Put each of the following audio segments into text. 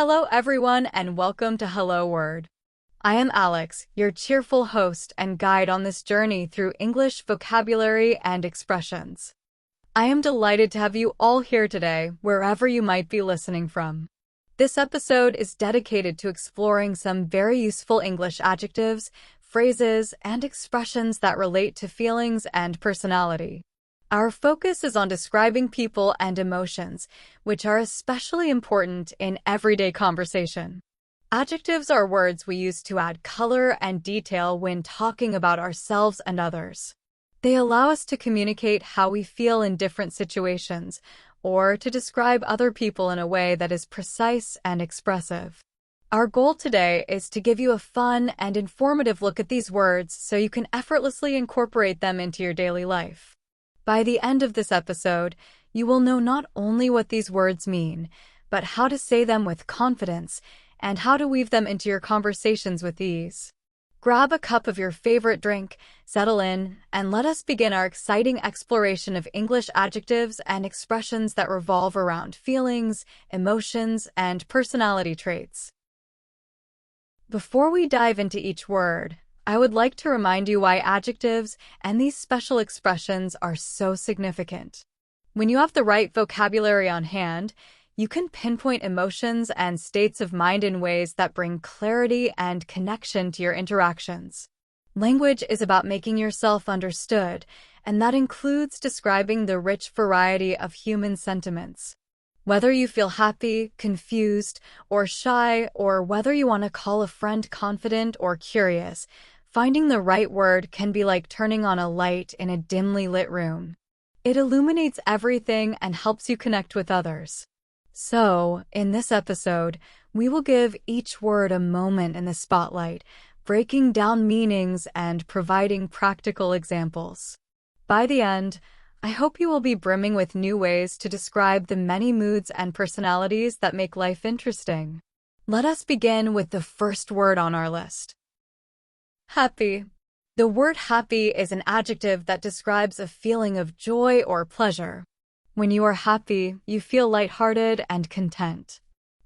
Hello everyone and welcome to Hello Word. I am Alex, your cheerful host and guide on this journey through English vocabulary and expressions. I am delighted to have you all here today, wherever you might be listening from. This episode is dedicated to exploring some very useful English adjectives, phrases, and expressions that relate to feelings and personality. Our focus is on describing people and emotions, which are especially important in everyday conversation. Adjectives are words we use to add color and detail when talking about ourselves and others. They allow us to communicate how we feel in different situations, or to describe other people in a way that is precise and expressive. Our goal today is to give you a fun and informative look at these words so you can effortlessly incorporate them into your daily life. By the end of this episode, you will know not only what these words mean, but how to say them with confidence and how to weave them into your conversations with ease. Grab a cup of your favorite drink, settle in, and let us begin our exciting exploration of English adjectives and expressions that revolve around feelings, emotions, and personality traits. Before we dive into each word, I would like to remind you why adjectives and these special expressions are so significant. When you have the right vocabulary on hand, you can pinpoint emotions and states of mind in ways that bring clarity and connection to your interactions. Language is about making yourself understood, and that includes describing the rich variety of human sentiments. Whether you feel happy, confused, or shy, or whether you want to call a friend confident or curious, finding the right word can be like turning on a light in a dimly lit room. It illuminates everything and helps you connect with others. So, in this episode, we will give each word a moment in the spotlight, breaking down meanings and providing practical examples. By the end, I hope you will be brimming with new ways to describe the many moods and personalities that make life interesting. Let us begin with the first word on our list. Happy. The word happy is an adjective that describes a feeling of joy or pleasure. When you are happy, you feel lighthearted and content.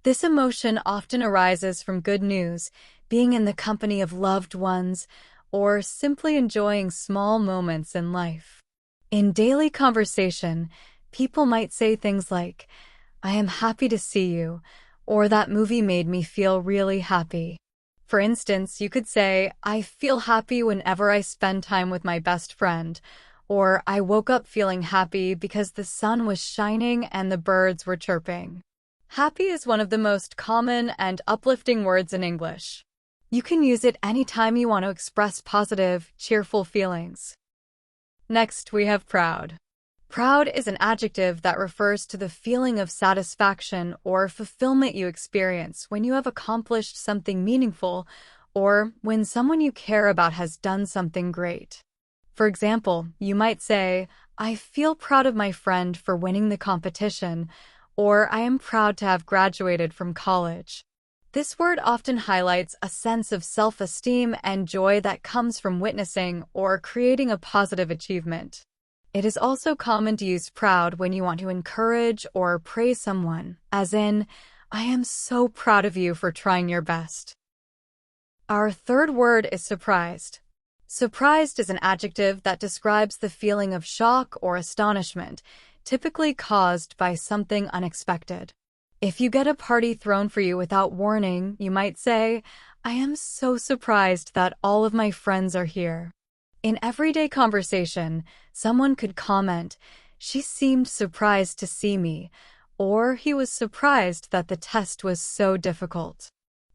This emotion often arises from good news, being in the company of loved ones, or simply enjoying small moments in life. In daily conversation, people might say things like, "I am happy to see you," or "That movie made me feel really happy." For instance, you could say, "I feel happy whenever I spend time with my best friend," or "I woke up feeling happy because the sun was shining and the birds were chirping." Happy is one of the most common and uplifting words in English. You can use it anytime you want to express positive, cheerful feelings. Next, we have proud. Proud is an adjective that refers to the feeling of satisfaction or fulfillment you experience when you have accomplished something meaningful or when someone you care about has done something great. For example, you might say, "I feel proud of my friend for winning the competition," or "I am proud to have graduated from college." This word often highlights a sense of self-esteem and joy that comes from witnessing or creating a positive achievement. It is also common to use proud when you want to encourage or praise someone, as in, "I am so proud of you for trying your best." Our third word is surprised. Surprised is an adjective that describes the feeling of shock or astonishment, typically caused by something unexpected. If you get a party thrown for you without warning, you might say, "I am so surprised that all of my friends are here." In everyday conversation, someone could comment, "She seemed surprised to see me," or "He was surprised that the test was so difficult."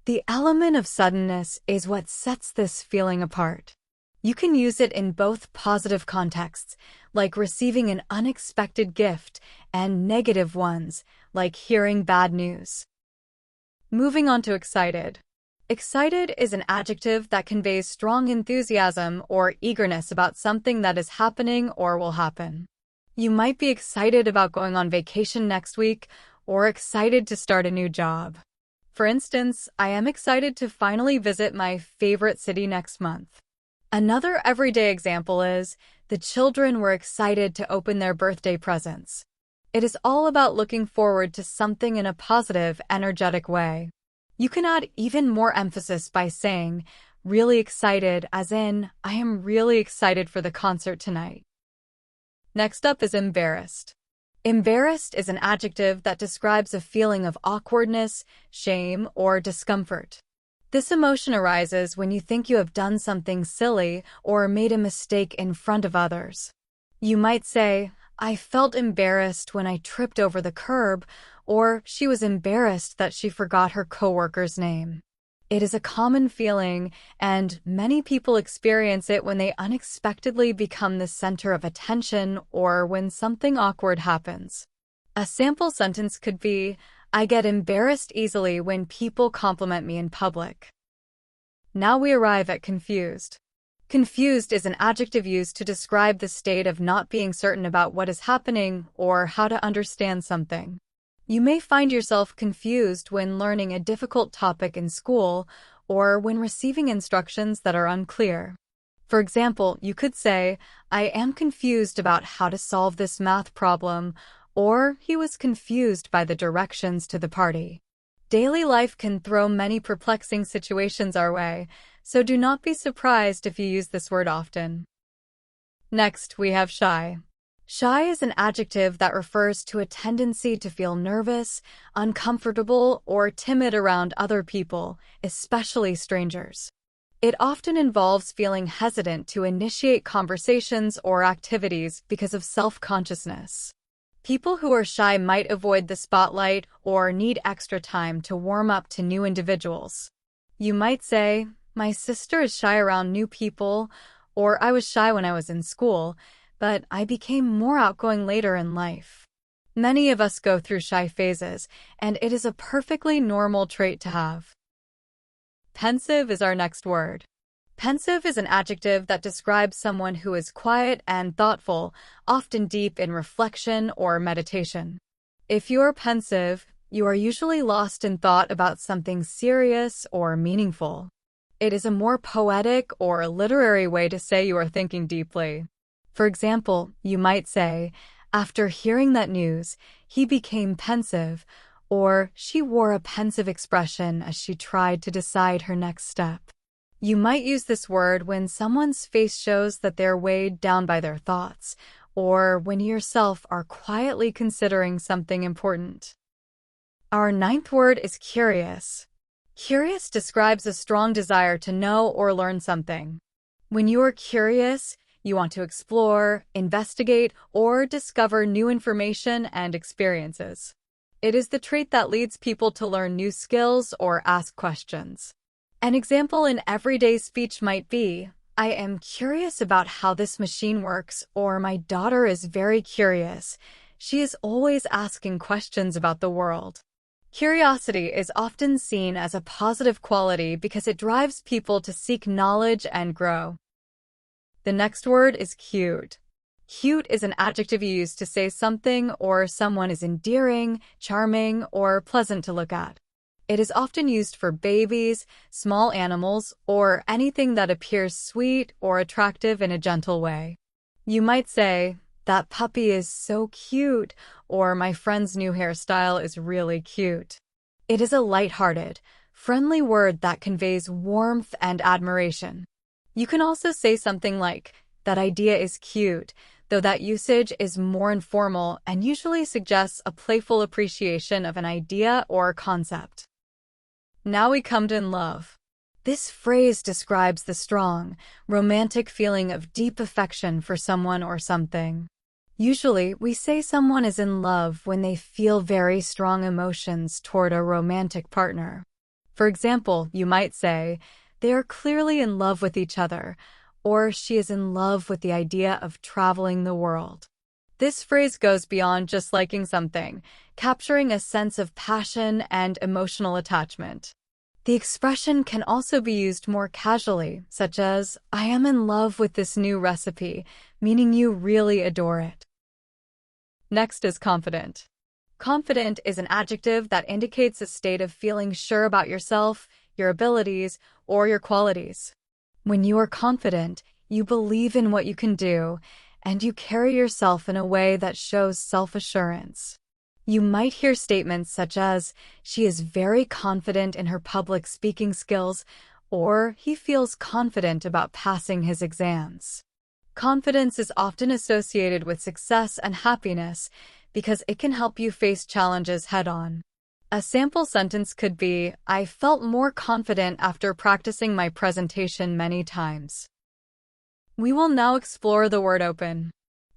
The element of suddenness is what sets this feeling apart. You can use it in both positive contexts, like receiving an unexpected gift, and negative ones, like hearing bad news. Moving on to excited. Excited is an adjective that conveys strong enthusiasm or eagerness about something that is happening or will happen. You might be excited about going on vacation next week or excited to start a new job. For instance, I am excited to finally visit my favorite city next month. Another everyday example is, the children were excited to open their birthday presents. It is all about looking forward to something in a positive, energetic way. You can add even more emphasis by saying, really excited, as in, I am really excited for the concert tonight. Next up is embarrassed. Embarrassed is an adjective that describes a feeling of awkwardness, shame, or discomfort. This emotion arises when you think you have done something silly or made a mistake in front of others. You might say, I felt embarrassed when I tripped over the curb, or she was embarrassed that she forgot her coworker's name. It is a common feeling, and many people experience it when they unexpectedly become the center of attention or when something awkward happens. A sample sentence could be, I get embarrassed easily when people compliment me in public. Now we arrive at confused. Confused is an adjective used to describe the state of not being certain about what is happening or how to understand something. You may find yourself confused when learning a difficult topic in school or when receiving instructions that are unclear. For example, you could say, I am confused about how to solve this math problem, or he was confused by the directions to the party. Daily life can throw many perplexing situations our way, so do not be surprised if you use this word often. Next, we have shy. Shy is an adjective that refers to a tendency to feel nervous, uncomfortable, or timid around other people, especially strangers. It often involves feeling hesitant to initiate conversations or activities because of self-consciousness. People who are shy might avoid the spotlight or need extra time to warm up to new individuals. You might say, my sister is shy around new people, or I was shy when I was in school, but I became more outgoing later in life. Many of us go through shy phases, and it is a perfectly normal trait to have. Pensive is our next word. Pensive is an adjective that describes someone who is quiet and thoughtful, often deep in reflection or meditation. If you are pensive, you are usually lost in thought about something serious or meaningful. It is a more poetic or literary way to say you are thinking deeply. For example, you might say, after hearing that news, he became pensive, or she wore a pensive expression as she tried to decide her next step. You might use this word when someone's face shows that they're weighed down by their thoughts, or when you yourself are quietly considering something important. Our ninth word is curious. Curious describes a strong desire to know or learn something. When you are curious, you want to explore, investigate, or discover new information and experiences. It is the trait that leads people to learn new skills or ask questions. An example in everyday speech might be, I am curious about how this machine works, or my daughter is very curious. She is always asking questions about the world. Curiosity is often seen as a positive quality because it drives people to seek knowledge and grow. The next word is cute. Cute is an adjective used to say something or someone is endearing, charming, or pleasant to look at. It is often used for babies, small animals, or anything that appears sweet or attractive in a gentle way. You might say, that puppy is so cute, or my friend's new hairstyle is really cute. It is a lighthearted, friendly word that conveys warmth and admiration. You can also say something like, that idea is cute, though that usage is more informal and usually suggests a playful appreciation of an idea or concept. Now we come to in love. This phrase describes the strong, romantic feeling of deep affection for someone or something. Usually, we say someone is in love when they feel very strong emotions toward a romantic partner. For example, you might say, they are clearly in love with each other, or she is in love with the idea of traveling the world. This phrase goes beyond just liking something, capturing a sense of passion and emotional attachment. The expression can also be used more casually, such as, I am in love with this new recipe, meaning you really adore it. Next is confident. Confident is an adjective that indicates a state of feeling sure about yourself, your abilities, or your qualities. When you are confident, you believe in what you can do, and you carry yourself in a way that shows self-assurance. You might hear statements such as, "She is very confident in her public speaking skills," or "He feels confident about passing his exams." Confidence is often associated with success and happiness because it can help you face challenges head-on. A sample sentence could be, "I felt more confident after practicing my presentation many times." We will now explore the word open.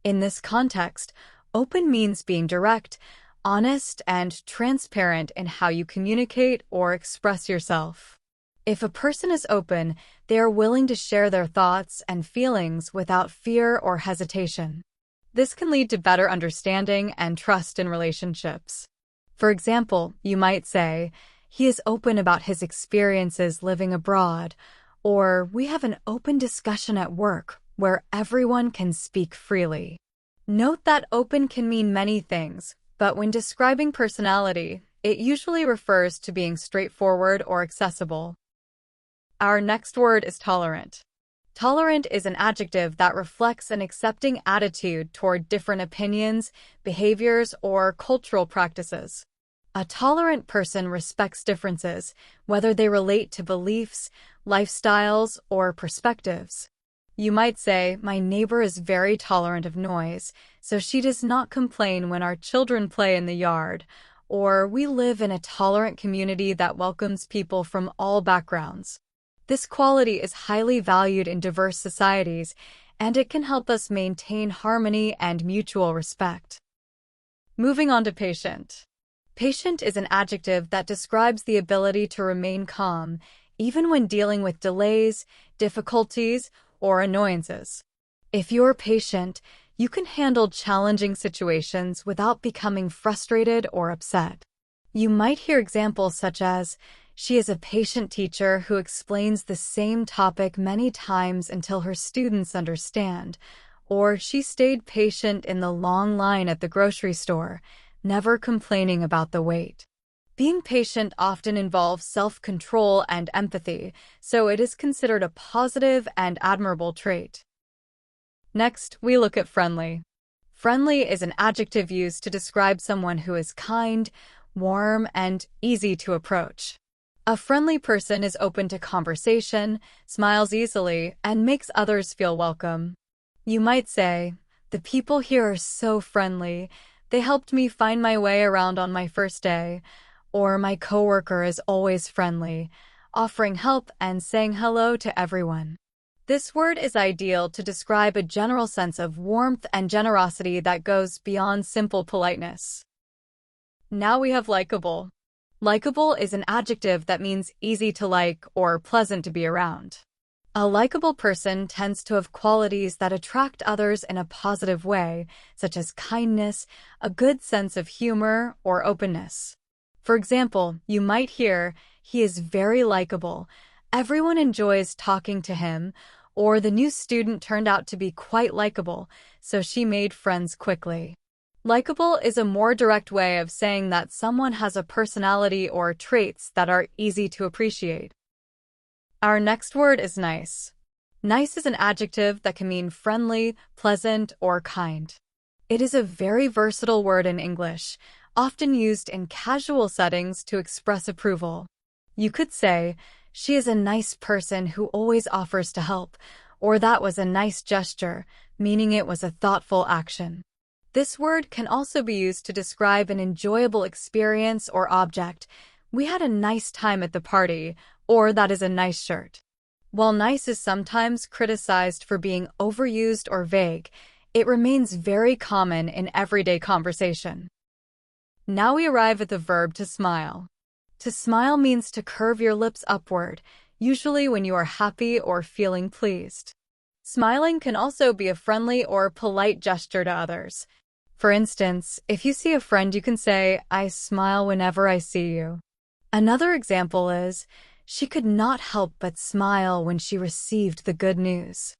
In this context, open means being direct, honest, and transparent in how you communicate or express yourself. If a person is open, they are willing to share their thoughts and feelings without fear or hesitation. This can lead to better understanding and trust in relationships. For example, you might say, "He is open about his experiences living abroad," or "We have an open discussion at work where everyone can speak freely." Note that open can mean many things, but when describing personality, it usually refers to being straightforward or accessible. Our next word is tolerant. Tolerant is an adjective that reflects an accepting attitude toward different opinions, behaviors, or cultural practices. A tolerant person respects differences, whether they relate to beliefs, lifestyles, or perspectives. You might say, "My neighbor is very tolerant of noise, so she does not complain when our children play in the yard," or "We live in a tolerant community that welcomes people from all backgrounds." This quality is highly valued in diverse societies, and it can help us maintain harmony and mutual respect. Moving on to patient. Patient is an adjective that describes the ability to remain calm, even when dealing with delays, difficulties, or annoyances. If you're patient, you can handle challenging situations without becoming frustrated or upset. You might hear examples such as, "She is a patient teacher who explains the same topic many times until her students understand," or "She stayed patient in the long line at the grocery store, never complaining about the wait." Being patient often involves self-control and empathy, so it is considered a positive and admirable trait. Next, we look at friendly. Friendly is an adjective used to describe someone who is kind, warm, and easy to approach. A friendly person is open to conversation, smiles easily, and makes others feel welcome. You might say, "The people here are so friendly. They helped me find my way around on my first day," or "My coworker is always friendly, offering help and saying hello to everyone." This word is ideal to describe a general sense of warmth and generosity that goes beyond simple politeness. Now we have likable. Likeable is an adjective that means easy to like or pleasant to be around. A likable person tends to have qualities that attract others in a positive way, such as kindness, a good sense of humor, or openness. For example, you might hear, "He is very likable. Everyone enjoys talking to him," or "The new student turned out to be quite likable, so she made friends quickly." Likeable is a more direct way of saying that someone has a personality or traits that are easy to appreciate. Our next word is nice. Nice is an adjective that can mean friendly, pleasant, or kind. It is a very versatile word in English, often used in casual settings to express approval. You could say, "She is a nice person who always offers to help," or "That was a nice gesture," meaning it was a thoughtful action. This word can also be used to describe an enjoyable experience or object. "We had a nice time at the party," or "That is a nice shirt." While nice is sometimes criticized for being overused or vague, it remains very common in everyday conversation. Now we arrive at the verb to smile. To smile means to curve your lips upward, usually when you are happy or feeling pleased. Smiling can also be a friendly or polite gesture to others. For instance, if you see a friend, you can say, "I smile whenever I see you." Another example is, "She could not help but smile when she received the good news."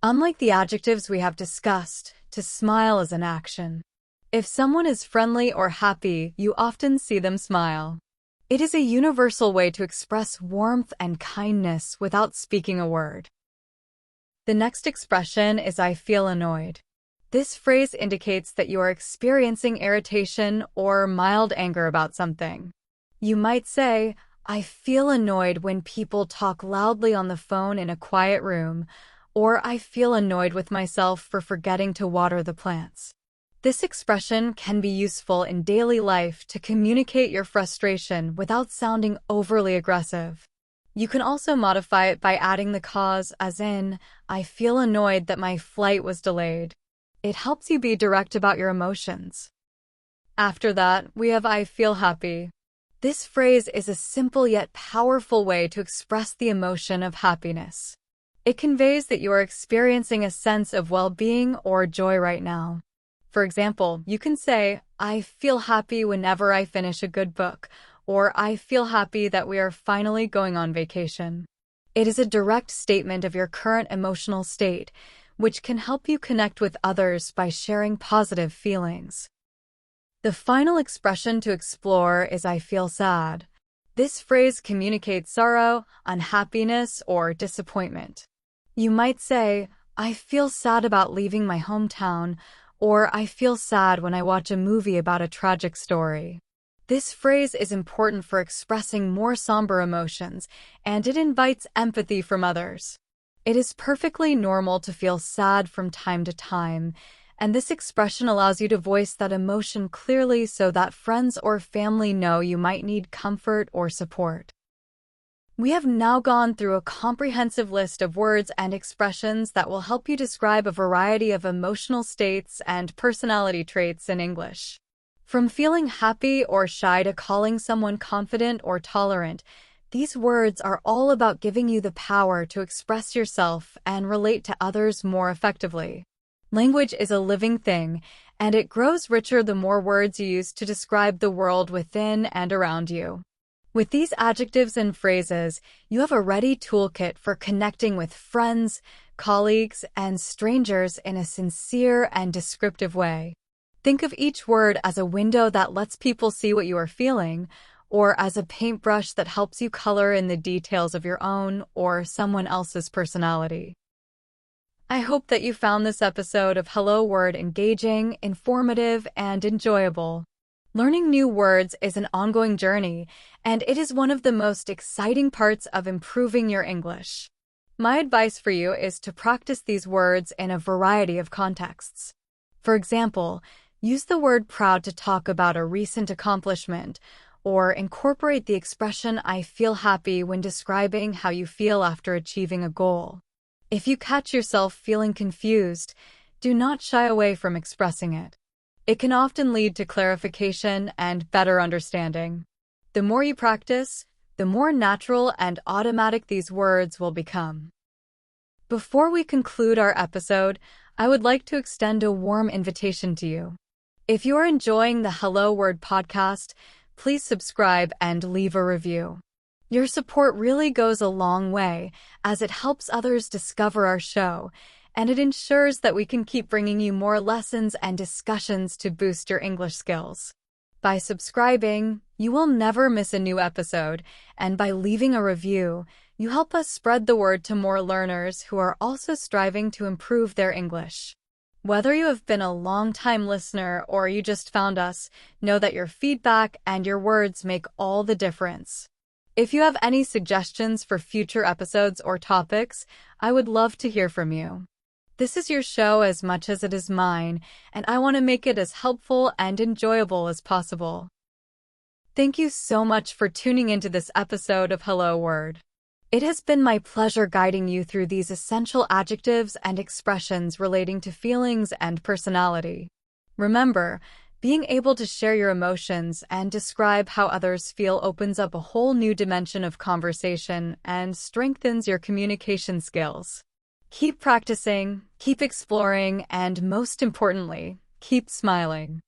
Unlike the adjectives we have discussed, to smile is an action. If someone is friendly or happy, you often see them smile. It is a universal way to express warmth and kindness without speaking a word. The next expression is "I feel annoyed." This phrase indicates that you are experiencing irritation or mild anger about something. You might say, I feel annoyed when people talk loudly on the phone in a quiet room, or I feel annoyed with myself for forgetting to water the plants. This expression can be useful in daily life to communicate your frustration without sounding overly aggressive. You can also modify it by adding the cause, as in, I feel annoyed that my flight was delayed. It helps you be direct about your emotions. After that, we have I feel happy. This phrase is a simple yet powerful way to express the emotion of happiness. It conveys that you are experiencing a sense of well-being or joy right now. For example, you can say, I feel happy whenever I finish a good book, or I feel happy that we are finally going on vacation. It is a direct statement of your current emotional state, which can help you connect with others by sharing positive feelings. The final expression to explore is I feel sad. This phrase communicates sorrow, unhappiness, or disappointment. You might say, I feel sad about leaving my hometown, or I feel sad when I watch a movie about a tragic story. This phrase is important for expressing more somber emotions, and it invites empathy from others. It is perfectly normal to feel sad from time to time, and this expression allows you to voice that emotion clearly so that friends or family know you might need comfort or support. We have now gone through a comprehensive list of words and expressions that will help you describe a variety of emotional states and personality traits in English. From feeling happy or shy to calling someone confident or tolerant, these words are all about giving you the power to express yourself and relate to others more effectively. Language is a living thing, and it grows richer the more words you use to describe the world within and around you. With these adjectives and phrases, you have a ready toolkit for connecting with friends, colleagues, and strangers in a sincere and descriptive way. Think of each word as a window that lets people see what you are feeling, or as a paintbrush that helps you color in the details of your own or someone else's personality. I hope that you found this episode of Hello Word engaging, informative, and enjoyable. Learning new words is an ongoing journey, and it is one of the most exciting parts of improving your English. My advice for you is to practice these words in a variety of contexts. For example, use the word proud to talk about a recent accomplishment, or incorporate the expression I feel happy when describing how you feel after achieving a goal. If you catch yourself feeling confused, do not shy away from expressing it. It can often lead to clarification and better understanding. The more you practice, the more natural and automatic these words will become. Before we conclude our episode, I would like to extend a warm invitation to you. If you are enjoying the Hello Word podcast, please subscribe and leave a review. Your support really goes a long way, as it helps others discover our show, and it ensures that we can keep bringing you more lessons and discussions to boost your English skills. By subscribing, you will never miss a new episode, and by leaving a review, you help us spread the word to more learners who are also striving to improve their English. Whether you have been a long-time listener or you just found us, know that your feedback and your words make all the difference. If you have any suggestions for future episodes or topics, I would love to hear from you. This is your show as much as it is mine, and I want to make it as helpful and enjoyable as possible. Thank you so much for tuning into this episode of Hello Word. It has been my pleasure guiding you through these essential adjectives and expressions relating to feelings and personality. Remember, being able to share your emotions and describe how others feel opens up a whole new dimension of conversation and strengthens your communication skills. Keep practicing, keep exploring, and most importantly, keep smiling.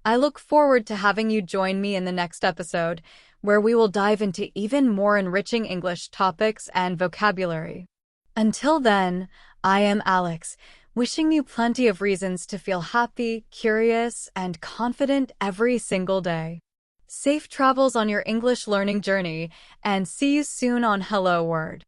I look forward to having you join me in the next episode, where we will dive into even more enriching English topics and vocabulary. Until then, I am Alex, wishing you plenty of reasons to feel happy, curious, and confident every single day. Safe travels on your English learning journey, and see you soon on Hello Word.